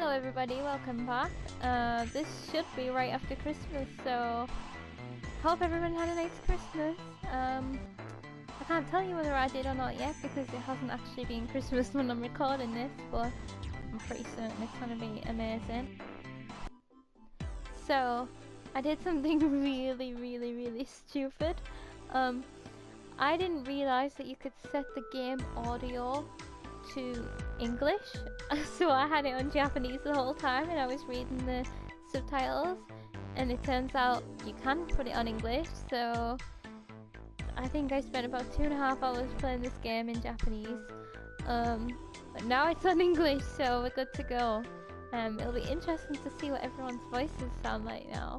Hello everybody, welcome back. This should be right after Christmas, so hope everyone had a nice Christmas. I can't tell you whether I did or not yet because it hasn't actually been Christmas when I'm recording this, but I'm pretty certain it's gonna be amazing. So, I did something really stupid. I didn't realise that you could set the game audio to English, so I had it on Japanese the whole time and I was reading the subtitles, and it turns out you can put it on English, so I think I spent about 2.5 hours playing this game in Japanese, but now it's on English, so we're good to go. It'll be interesting to see what everyone's voices sound like now.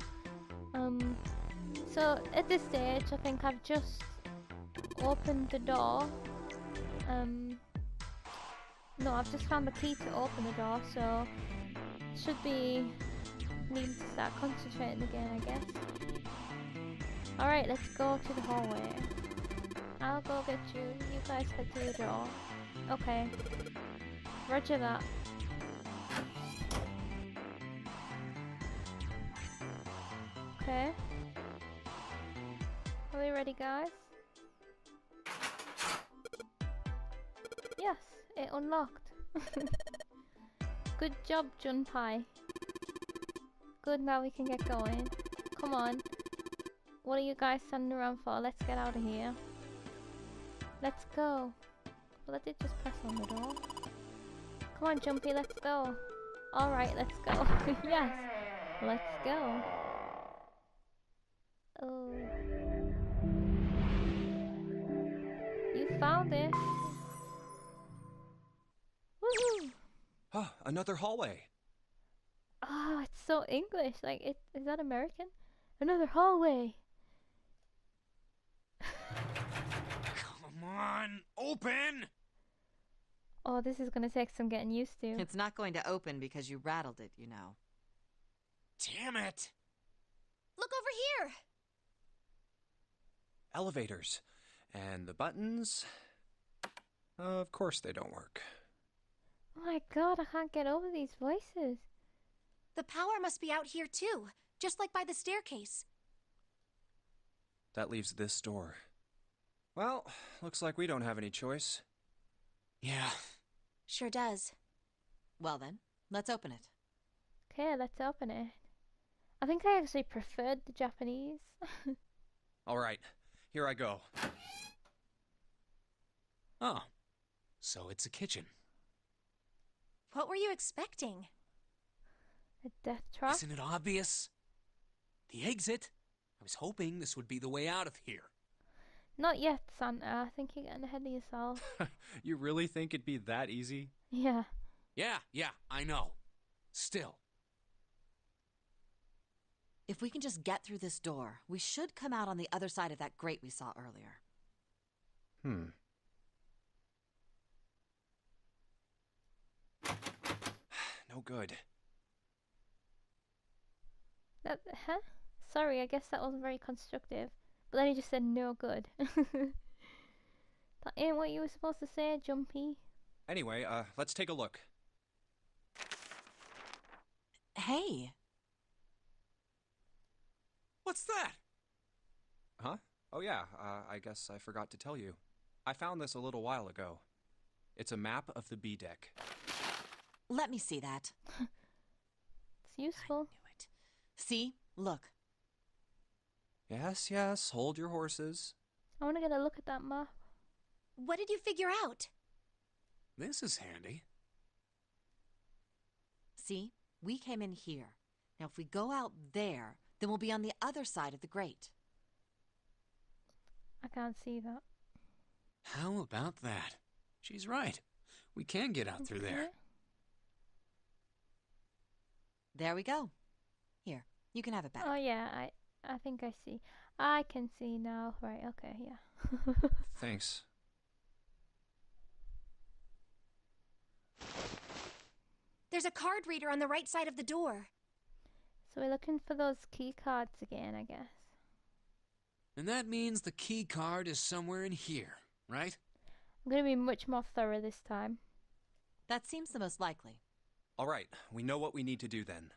So at this stage I think I've just opened the door. No, I've just found the key to open the door, so should be needing to start concentrating again, I guess. Alright, let's go to the hallway. I'll go get you. You guys head to the door. Okay. Roger that. Okay. Are we ready, guys? Yes, it unlocked. Good job, Junpei. Good, now we can get going. Come on. What are you guys standing around for? Let's get out of here. Let's go. Well, I did just press on the door. Come on, Jumpy, let's go. Alright, let's go. Yes, let's go. Oh. You found it. Woohoo! Oh, another hallway. Oh, it's so English. Like, is that American? Another hallway. Come on, open! Oh, this is gonna take some getting used to. It's not going to open because you rattled it, you know. Damn it! Look over here! Elevators. And the buttons... Of course they don't work. Oh my god, I can't get over these voices. The power must be out here too, just like by the staircase. That leaves this door. Well, looks like we don't have any choice. Yeah. Sure does. Well then, let's open it. Okay, let's open it. I think I actually preferred the Japanese. Alright, here I go. Oh, so it's a kitchen. What were you expecting? A death trap? Isn't it obvious? The exit? I was hoping this would be the way out of here. Not yet, Santa. I think you're getting ahead of yourself. You really think it'd be that easy? Yeah. Yeah, I know. Still. If we can just get through this door, we should come out on the other side of that grate we saw earlier. No good. That, huh? Sorry, I guess that wasn't very constructive. But then he just said no good. That ain't what you were supposed to say, Jumpy. Anyway, let's take a look. Hey! What's that? Huh? Oh yeah, I guess I forgot to tell you. I found this a little while ago. It's a map of the B deck. Let me see that. It's useful. I knew it. See? Look. Yes, hold your horses. I want to get a look at that map. What did you figure out? This is handy. See? We came in here. Now if we go out there, then we'll be on the other side of the grate. I can't see that. How about that? She's right. We can get out through there. There we go. Here, you can have it back. Oh yeah, I think I see. I can see now. Right, okay, yeah. Thanks. There's a card reader on the right side of the door. So we're looking for those key cards again, I guess. And that means the key card is somewhere in here, right? I'm going to be much more thorough this time. That seems the most likely. All right, we know what we need to do then.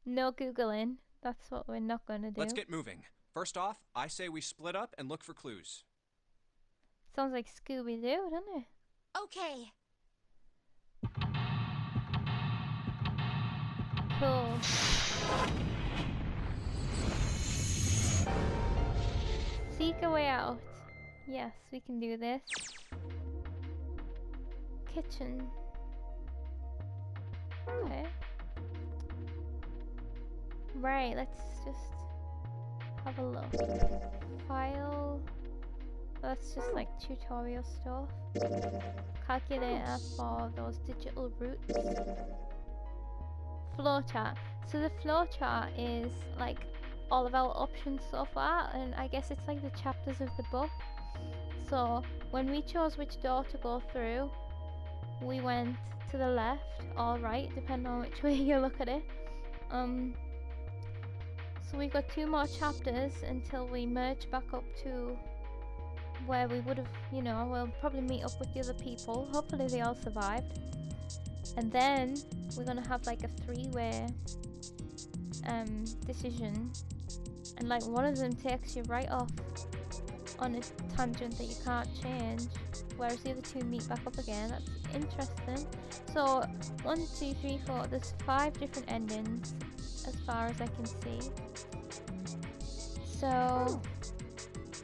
No Googling. That's what we're not going to do. Let's get moving. First off, I say we split up and look for clues. Sounds like Scooby-Doo, doesn't it? Okay. Cool. Seek a way out. Yes, we can do this. Kitchen. Okay. Right, let's just have a look. File. That's just like tutorial stuff. Calculator for those digital routes. Flowchart. So the flowchart is like all of our options so far, and I guess it's like the chapters of the book. So when we chose which door to go through, we went to the left or right, depending on which way you look at it. So we've got 2 more chapters until we merge back up to where we would have, you know, we'll probably meet up with the other people. Hopefully they all survived. And then we're gonna have like a 3-way decision, and like one of them takes you right off on a tangent that you can't change, whereas the other 2 meet back up again. That's interesting. So 1, 2, 3, 4, there's 5 different endings as far as I can see. So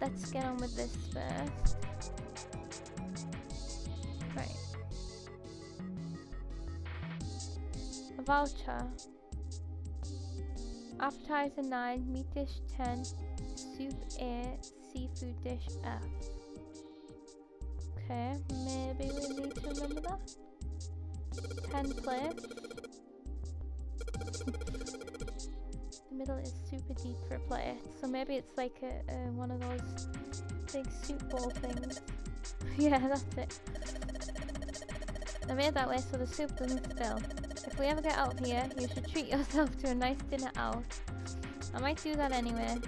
let's get on with this first. Right. A voucher. Appetizer 9, meat dish 10, soup A, seafood dish F. Okay, maybe we need to remember that. 10 plates. The middle is super deep for a plate, so maybe it's like a one of those big soup bowl things. Yeah, that's it. I made it that way so the soup doesn't spill. If we ever get out of here, you should treat yourself to a nice dinner out. I might do that anyway.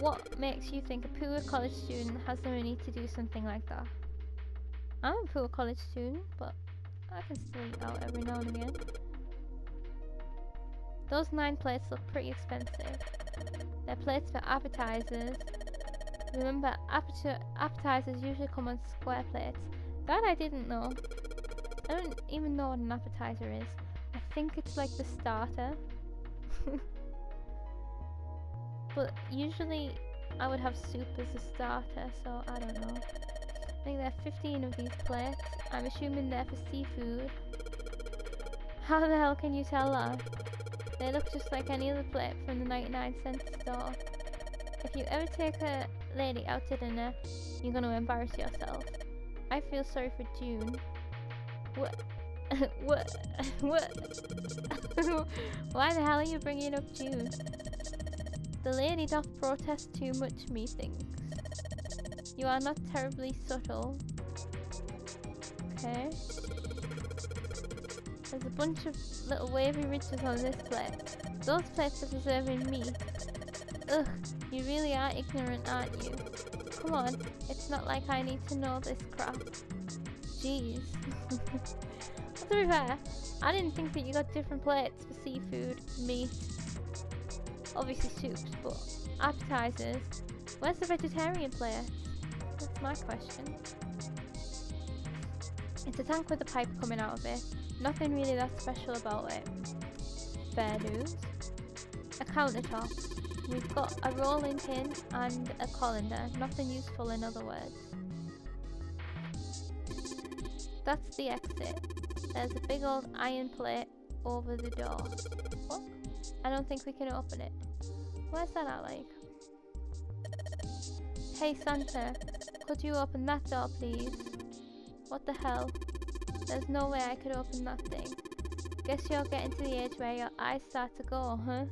What makes you think a poor college student has the money to do something like that? I'm a poor college student, but I can still eat out every now and again. Those 9 plates look pretty expensive. They're plates for appetizers. Remember, appetizers usually come on square plates. That I didn't know. I don't even know what an appetizer is. I think it's like the starter. But usually I would have soup as a starter, so I don't know. I think there are 15 of these plates. I'm assuming they're for seafood. How the hell can you tell that? They look just like any other plate from the 99-cent store. If you ever take a lady out to dinner, you're gonna embarrass yourself. I feel sorry for June. What? What? Why the hell are you bringing up June? The lady doth protest too much, methinks. You are not terribly subtle. Okay. There's a bunch of little wavy ridges on this plate. Those plates are for serving meat. Ugh, you really are ignorant, aren't you? Come on, it's not like I need to know this crap. Jeez. To be fair, I didn't think that you got different plates for seafood, meat, obviously soups, but appetizers. Where's the vegetarian plate? That's my question. It's a tank with a pipe coming out of it. Nothing really that special about it. Fair news. A countertop. We've got a rolling pin and a colander. Nothing useful in other words. That's the exit. There's a big old iron plate over the door. What? I don't think we can open it. Where's that at, like? Hey Santa, could you open that door please? What the hell? There's no way I could open that thing. Guess you're getting to the age where your eyes start to go, huh?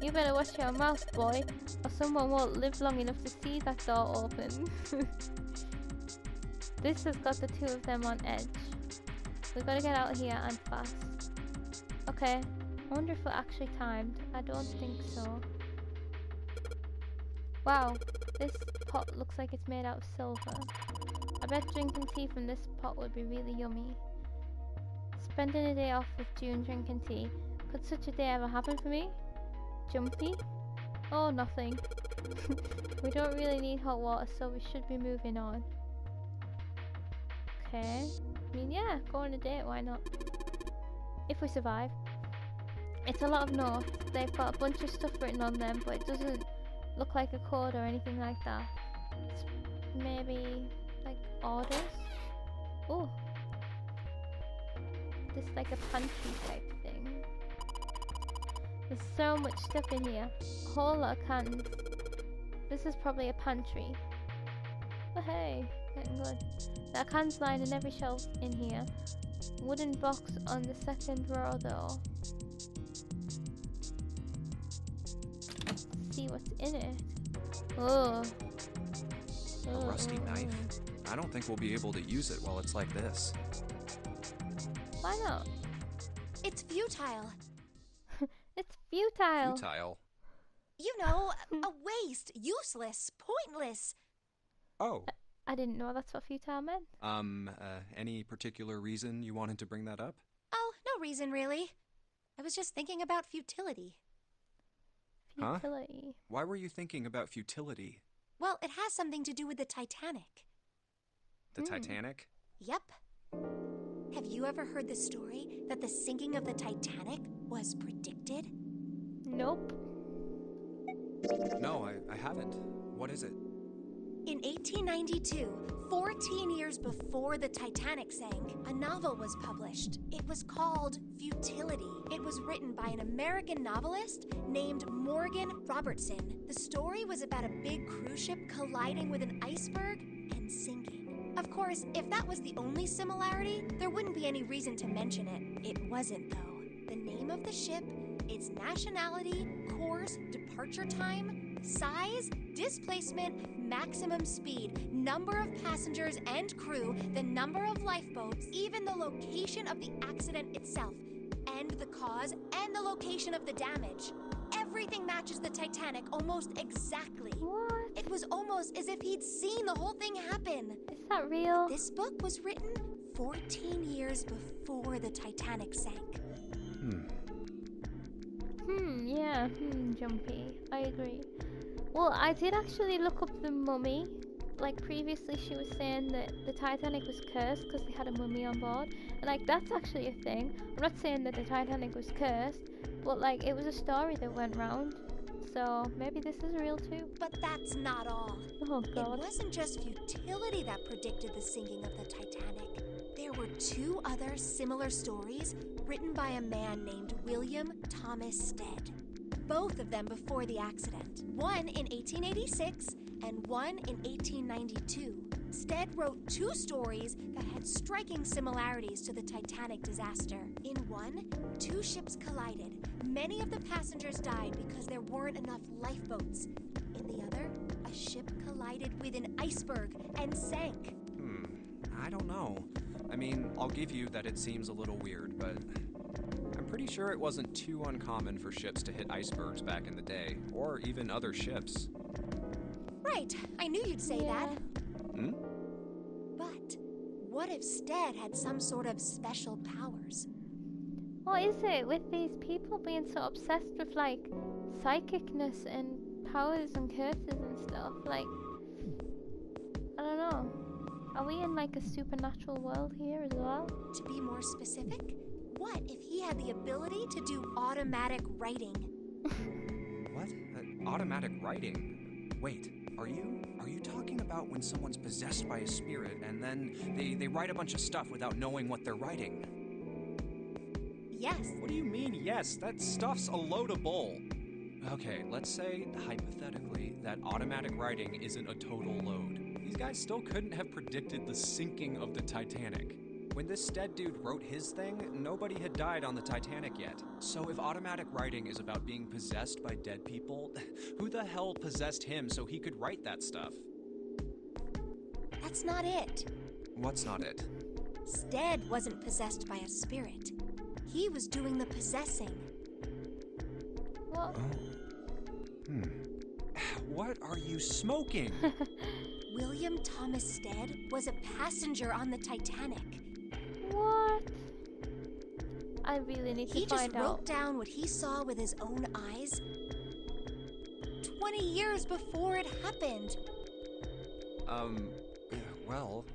You better watch your mouth, boy, or someone won't live long enough to see that door open. This has got the 2 of them on edge. We've got to get out of here and fast. Okay, I wonder if we're actually timed. I don't think so. Wow, this pot looks like it's made out of silver. I bet drinking tea from this pot would be really yummy. Spending a day off with June drinking tea. Could such a day ever happen for me? Jumpy? Oh, nothing. We don't really need hot water, so we should be moving on. Okay. I mean, yeah, go on a date, why not? If we survive. It's a lot of notes. They've got a bunch of stuff written on them, but it doesn't look like a code or anything like that. It's maybe like orders. Oh, this is like a pantry type thing. There's so much stuff in here. A whole lot of cans. This is probably a pantry. Oh hey, getting good. There are cans lined in every shelf in here. Wooden box on the second row though. Let's see what's in it. Oh. A rusty knife? I don't think we'll be able to use it while it's like this. Why not? It's futile. It's futile. Futile? You know, a waste, useless, pointless. Oh. I didn't know that's what futile meant. Any particular reason you wanted to bring that up? Oh, no reason really. I was just thinking about futility. Huh? Futility. Why were you thinking about futility? Well, it has something to do with the Titanic. The Titanic? Yep. Have you ever heard the story that the sinking of the Titanic was predicted? Nope. No, I haven't. What is it? In 1892, 14 years before the Titanic sank, a novel was published. It was called Futility. It was written by an American novelist named Morgan Robertson. The story was about a big cruise ship colliding with an iceberg and sinking. Of course, if that was the only similarity, there wouldn't be any reason to mention it. It wasn't, though. The name of the ship, its nationality, course, departure time, size, displacement, maximum speed, number of passengers and crew, the number of lifeboats, even the location of the accident itself, and the cause and the location of the damage. Everything matches the Titanic almost exactly. What? It was almost as if he'd seen the whole thing happen. Is that real? This book was written 14 years before the Titanic sank. Yeah, Jumpy. I agree. Well, I did actually look up the mummy. Like previously she was saying that the Titanic was cursed because they had a mummy on board. And like that's actually a thing. I'm not saying that the Titanic was cursed, but like it was a story that went round. So maybe this is real too. But that's not all. Oh god. It wasn't just futility that predicted the sinking of the Titanic. There were two other similar stories written by a man named William Thomas Stead. Both of them before the accident. One in 1886 and one in 1892. Stead wrote two stories that had striking similarities to the Titanic disaster. In one, two ships collided. Many of the passengers died because there weren't enough lifeboats. In the other, a ship collided with an iceberg and sank. I don't know. I mean, I'll give you that it seems a little weird, but I'm pretty sure it wasn't too uncommon for ships to hit icebergs back in the day, or even other ships. Right, I knew you'd say Yeah. that. But what if Stead had some sort of special powers? What is it with these people being so obsessed with like psychicness and powers and curses and stuff? Like, I don't know. Are we in like a supernatural world here as well? To be more specific, what if he had the ability to do automatic writing? What? Automatic writing? Wait, are you talking about when someone's possessed by a spirit and then they write a bunch of stuff without knowing what they're writing? Yes. What do you mean, yes? That stuff's a load of bull. Okay, let's say, hypothetically, that automatic writing isn't a total load. These guys still couldn't have predicted the sinking of the Titanic. When this Stead dude wrote his thing, nobody had died on the Titanic yet. So if automatic writing is about being possessed by dead people, who the hell possessed him so he could write that stuff? That's not it. What's not it? Stead wasn't possessed by a spirit. He was doing the possessing. What? What are you smoking? William Thomas Stead was a passenger on the Titanic. What? I really need to He just find wrote out. down what he saw with his own eyes 20 years before it happened. Well,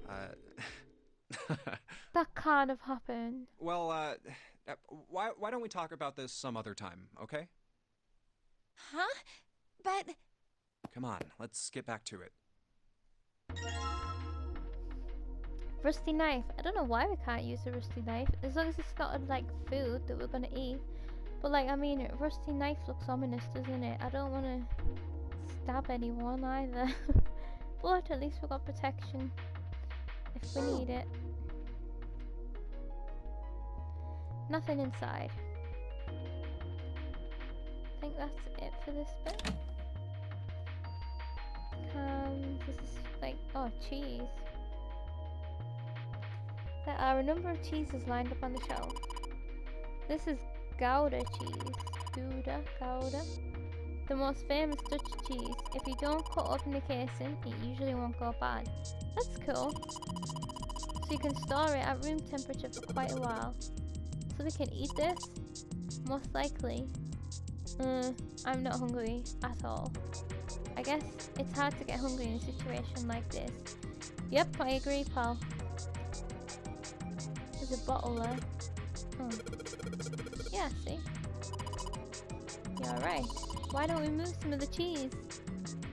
That can't have happened. well, why don't we talk about this some other time, okay? Huh? But Come on, let's get back to it. Rusty knife. I don't know why we can't use a rusty knife, as long as it's not like food that we're gonna eat. But like, I mean, a rusty knife looks ominous, doesn't it? I don't want to stab anyone either. But at least we've got protection if we need it. Nothing inside. I think that's it for this bit. This is like, oh, cheese. There are a number of cheeses lined up on the shelf. This is Gouda cheese. Gouda. The most famous Dutch cheese. If you don't cut open the casing, it usually won't go bad. That's cool. So you can store it at room temperature for quite a while. So we can eat this? Most likely. I'm not hungry at all. I guess it's hard to get hungry in a situation like this. Yep, I agree, pal. There's a bottle there. Oh. Yeah, see? Yeah, right. Why don't we move some of the cheese?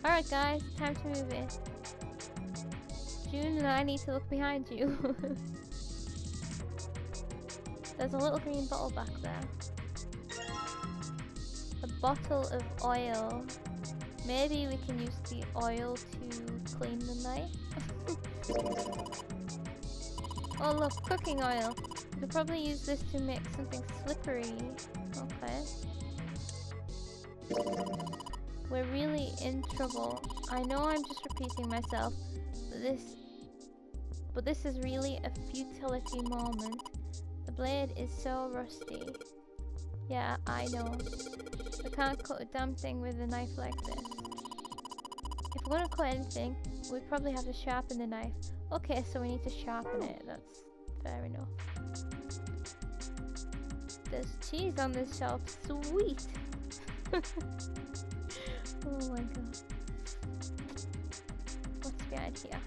Alright guys, time to move it. June and I need to look behind you. There's a little green bottle back there. A bottle of oil. Maybe we can use the oil to clean the knife. Oh look, cooking oil. We could probably use this to make something slippery. Okay. We're really in trouble. I know I'm just repeating myself, but this is really a futility moment. The blade is so rusty. Yeah, I know. We can't cut a damn thing with a knife like this. If we're gonna cut anything, we'd probably have to sharpen the knife. Okay, so we need to sharpen it. That's fair enough. There's cheese on this shelf. Sweet! Oh my god. What's behind here?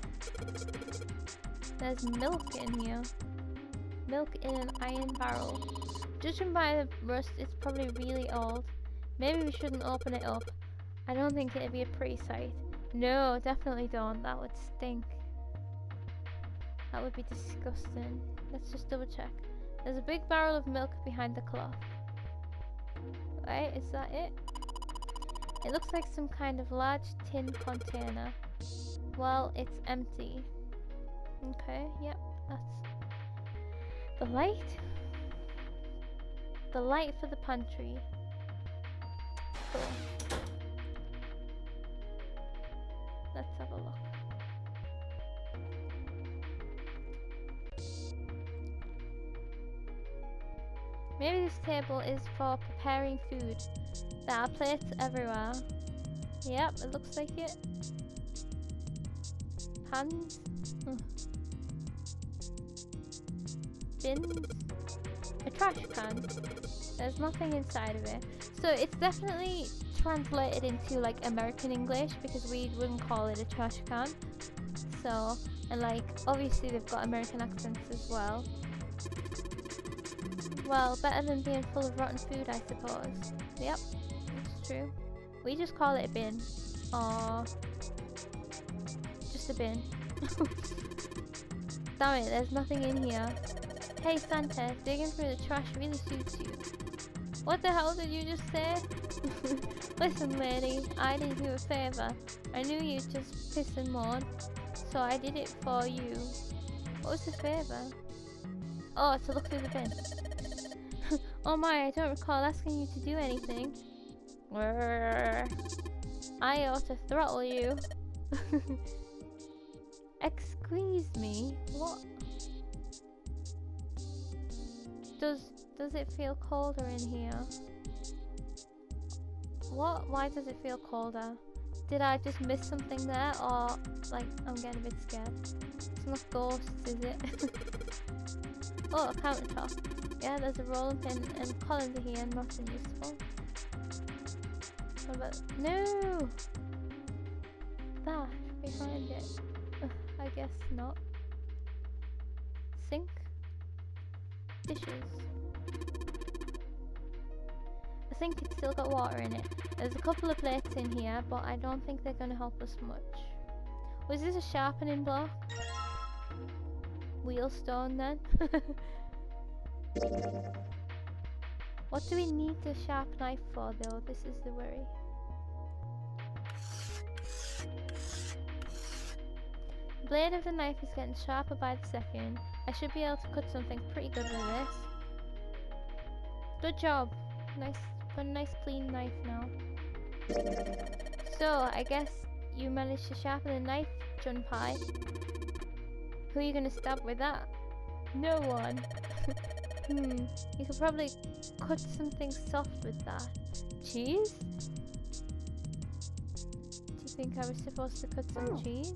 There's milk in here. Milk in an iron barrel. Judging by the rust, it's probably really old. Maybe we shouldn't open it up. I don't think it'd be a pretty sight. No, definitely don't. That would stink. That would be disgusting. Let's just double check. There's a big barrel of milk behind the cloth. Right, is that it? It looks like some kind of large tin container. Well, it's empty. Okay, yep, that's the light. The light for the pantry. Cool. Let's have a look. Maybe this table is for preparing food. There are plates everywhere. Yep, it looks like it. Pans. Bins. A trash can. There's nothing inside of it. So it's definitely translated into like American English, because we wouldn't call it a trash can. So, and like obviously they've got American accents as well. Well, better than being full of rotten food, I suppose. Yep, that's true. We just call it a bin. Or just a bin. Damn it, there's nothing in here. Hey Santa, digging through the trash really suits you. What the hell did you just say? Listen lady, I did you a favour. I knew you'd just piss and moan, so I did it for you. What was the favour? Oh, to look through the bin. Oh my, I don't recall asking you to do anything. I ought to throttle you. Excuse me, what? Does it feel colder in here? What? Why does it feel colder? Did I just miss something there, or like I'm getting a bit scared? It's not ghosts, is it? Oh, a countertop. Yeah, there's a rolling pin and colander here, nothing useful. What about... No! That behind it. Ugh, I guess not. Sink. Dishes. I think it's still got water in it. There's a couple of plates in here, but I don't think they're going to help us much. Was this a sharpening block? Wheelstone then? What do we need the sharp knife for though? This is the worry. The blade of the knife is getting sharper by the second. I should be able to cut something pretty good with this. Good job. Nice, got a nice clean knife now. So I guess you managed to sharpen the knife, Junpei. Who are you gonna stab with that? No one. You could probably cut something soft with that. Cheese? Do you think I was supposed to cut some cheese?